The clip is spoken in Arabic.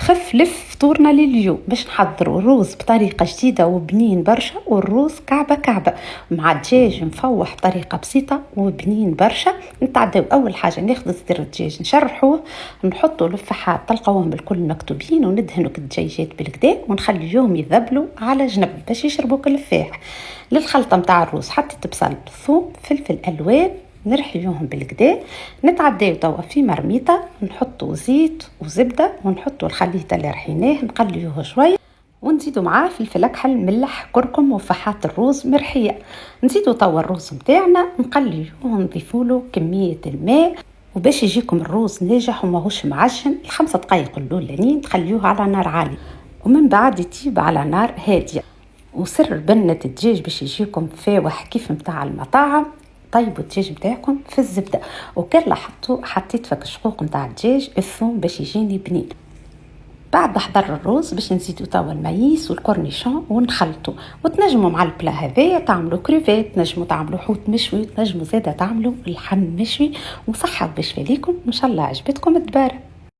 خف لف فطورنا لليوم باش نحضروا الرز بطريقة جديدة وبنين برشا، والرز كعبة كعبة مع دجاج مفوح بطريقة بسيطة وبنين برشا. نتعداو أول حاجة ناخذ صدر الدجاج نشرحوه، نحطوا الفحات تلقاوهم بالكل مكتوبين، وندهنوا الدجاجات بالكدا ونخليهم يذبلوا على جنب باش يشربوا كل الفاح. للخلطة متاع الرز حطيت بصل، ثوم، فلفل ألوان، نرحيوهم بالكدا. نتعداو توا في مرميطه نحطوا زيت وزبده ونحطوا الخليطه اللي رحيناه نقليوه شويه، ونزيدوا معاه فلفل اكحل ملح كركم وفحات الروز مرحيه. نزيدوا توا الروز متاعنا نقليوه ونضيفوا له كميه الماء، وباش يجيكم الروز ناجح وماهوش معجن ال5 دقائق الاولانيين تخليوه على نار عاليه، ومن بعد يطيب على نار هاديه. وسر بنة الدجاج باش يجيكم فاوح كيف متاع المطاعم، طيبوا الدجاج متاعكم في الزبده، وكان لاحظتوا حطيت فك الشقوق متاع الدجاج الثوم باش يجيني بنين. بعد حضر الرز باش نزيدوا توا المايس والكورنيشون ونخلطوا. وتنجموا مع البلا هذايا تعملوا كريفات، تنجموا تعملوا حوت مشوي، تنجموا زاده تعملوا اللحم مشوي. وصحه باش فيكم ان شاء الله عجبتكم الدباره.